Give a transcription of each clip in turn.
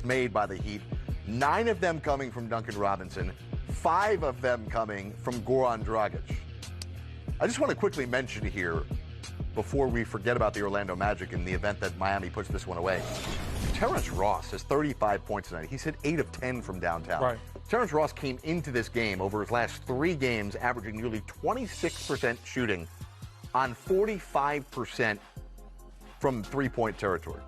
made by the Heat, 9 of them coming from Duncan Robinson, 5 of them coming from Goran Dragic. I just want to quickly mention here, before we forget about the Orlando Magic in the event that Miami puts this one away, Terrence Ross has 35 points tonight. He's hit 8 of 10 from downtown. Right. Terrence Ross came into this game over his last 3 games, averaging nearly 26% shooting on 45% from three-point territory.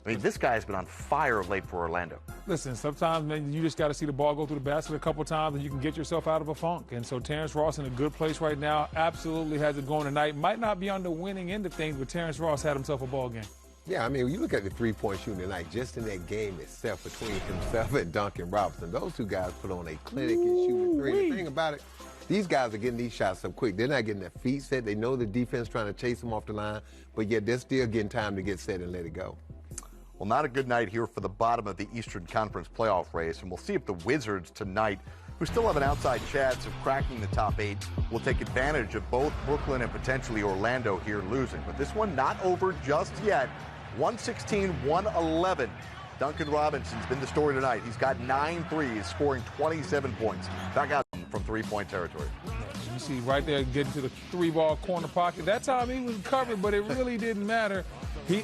I mean, this guy has been on fire of late for Orlando. Listen, sometimes, man, you just got to see the ball go through the basket a couple times and you can get yourself out of a funk. And so Terrence Ross in a good place right now, absolutely has it going tonight. Might not be on the winning end of things, but Terrence Ross had himself a ball game. Yeah, I mean, when you look at the three-point shooting tonight, just in that game itself between himself and Duncan Robinson, those two guys put on a clinic in shooting three. The thing about it, these guys are getting these shots up quick. They're not getting their feet set. They know the defense trying to chase them off the line, but yet they're still getting time to get set and let it go. Well, not a good night here for the bottom of the Eastern Conference playoff race, and we'll see if the Wizards tonight, who still have an outside chance of cracking the top 8, will take advantage of both Brooklyn and potentially Orlando here losing. But this one not over just yet. 116-111. Duncan Robinson's been the story tonight. He's got 9 threes, scoring 27 points. Back out from three-point territory. You see right there getting to the 3-ball corner pocket. That time he was covered, but it really didn't matter.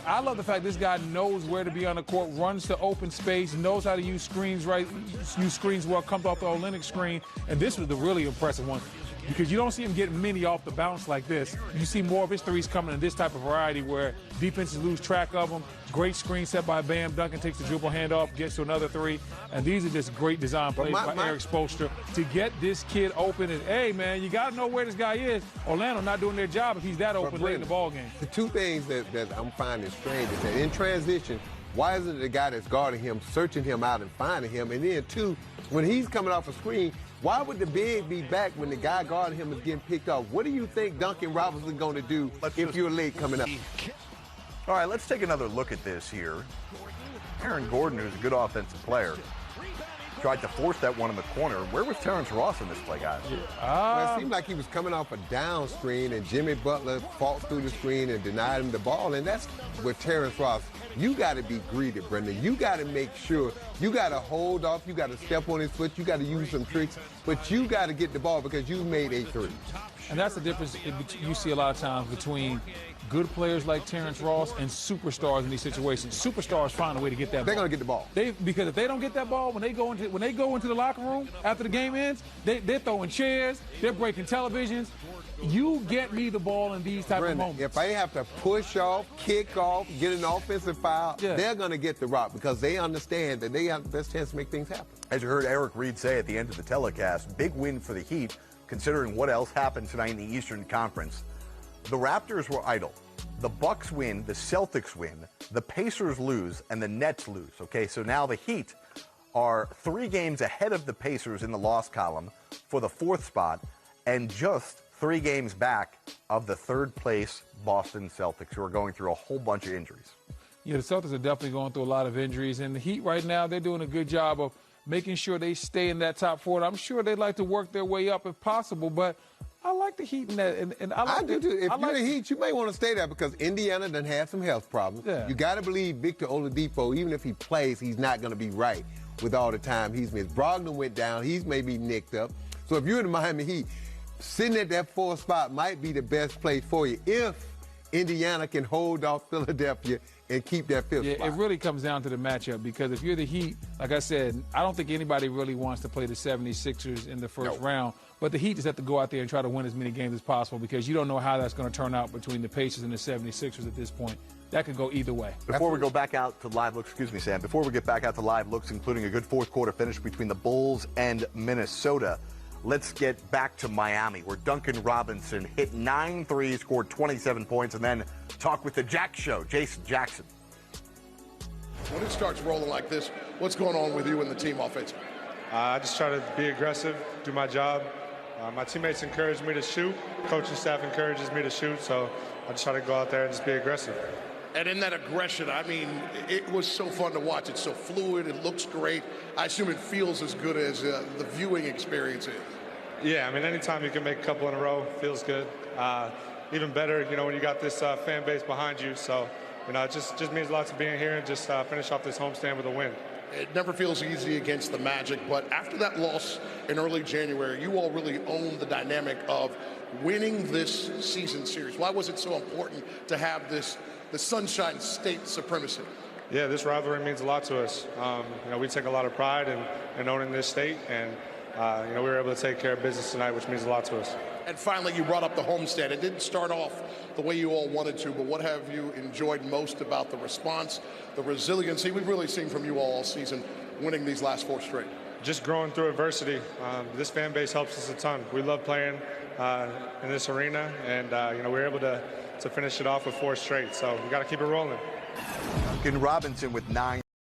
I love the fact this guy knows where to be on the court, runs to open space, knows how to use screens well, comes off the Olenek screen. And this was the really impressive one, because you don't see him getting many off the bounce like this. You see more of his threes coming in this type of variety where defenses lose track of them. Great screen set by Bam. Duncan takes the dribble handoff, gets to another 3. And these are just great design plays by Eric Spoelstra to get this kid open. And, hey, man, you got to know where this guy is. Orlando not doing their job if he's that open late in the ball game. The two things that I'm finding strange is that in transition, why isn't the guy that's guarding him searching him out and finding him? And then, 2, when he's coming off a screen, why would the big be back when the guy guarding him is getting picked off? What do you think Duncan Robinson is going to do if you're late coming up? All right, let's take another look at this here. Aaron Gordon, who's a good offensive player, tried to force that one in the corner. Where was Terrence Ross in this play, guys? Well, it seemed like he was coming off a down screen, and Jimmy Butler fought through the screen and denied him the ball. And that's where Terrence Ross, you got to be greedy, Brendan. You got to make sure, you got to hold off, you got to step on his foot, you got to use some tricks, but you got to get the ball because you made 8 threes. And that's the difference you see a lot of times between good players like Terrence Ross and superstars in these situations. Superstars find a way to get that ball. They're going to get the ball. Because if they don't get that ball, when they go into the locker room after the game ends, they're throwing chairs, they're breaking televisions. You get me the ball in these type of moments. If I have to push off, kick off, get an offensive foul, they're going to get the rock because they understand that they have the best chance to make things happen. As you heard Eric Reed say at the end of the telecast, big win for the Heat, considering what else happened tonight in the Eastern Conference. The Raptors were idle. The Bucks win, the Celtics win, the Pacers lose, and the Nets lose. Okay, so now the Heat are 3 games ahead of the Pacers in the loss column for the 4th spot, and just 3 games back of the 3rd place Boston Celtics, who are going through a whole bunch of injuries. Yeah, the Celtics are definitely going through a lot of injuries, and the Heat right now, they're doing a good job of making sure they stay in that top 4. I'm sure they'd like to work their way up if possible, but I like the Heat in that, and I do too. If you're the Heat, you may want to stay there because Indiana done had some health problems. Yeah. You got to believe Victor Oladipo, even if he plays, he's not going to be right with all the time he's missed. Brogdon went down. He's maybe nicked up. So if you're in the Miami Heat, sitting at that 4th spot might be the best place for you if Indiana can hold off Philadelphia and keep that 5th spot. It really comes down to the matchup because if you're the Heat, like I said, I don't think anybody really wants to play the 76ers in the first round. But the Heat just have to go out there and try to win as many games as possible because you don't know how that's going to turn out between the Pacers and the 76ers at this point. That could go either way. Before we go back out to live looks, excuse me, Sam, before we get back out to live looks, including a good 4th quarter finish between the Bulls and Minnesota, let's get back to Miami, where Duncan Robinson hit 9 threes, scored 27 points, and then talk with the Jack Show, Jason Jackson. When it starts rolling like this, what's going on with you and the team offensively? I just try to be aggressive, do my job. My teammates encourage me to shoot. Coaching staff encourages me to shoot, so I just try to go out there and just be aggressive. And in that aggression, I mean, it was so fun to watch. It's so fluid. It looks great. I assume it feels as good as the viewing experience is. Yeah, I mean, anytime you can make a couple in a row, feels good. Even better, you know, when you got this fan base behind you. So you know, it just means a lot to being here and just finish off this homestand with a win. It never feels easy against the Magic, but after that loss in early January, you all really owned the dynamic of winning this season series. Why was it so important to have the Sunshine State supremacy? Yeah, this rivalry means a lot to us. You know, we take a lot of pride in owning this state, and you know, we were able to take care of business tonight, which means a lot to us. And finally, you brought up the homestand. It didn't start off the way you all wanted to, but what have you enjoyed most about the response, the resiliency we've really seen from you all season, winning these last 4 straight? Just growing through adversity. This fan base helps us a ton. We love playing in this arena, and you know, we were able to finish it off with 4 straight. So we got to keep it rolling. Duncan Robinson with 9.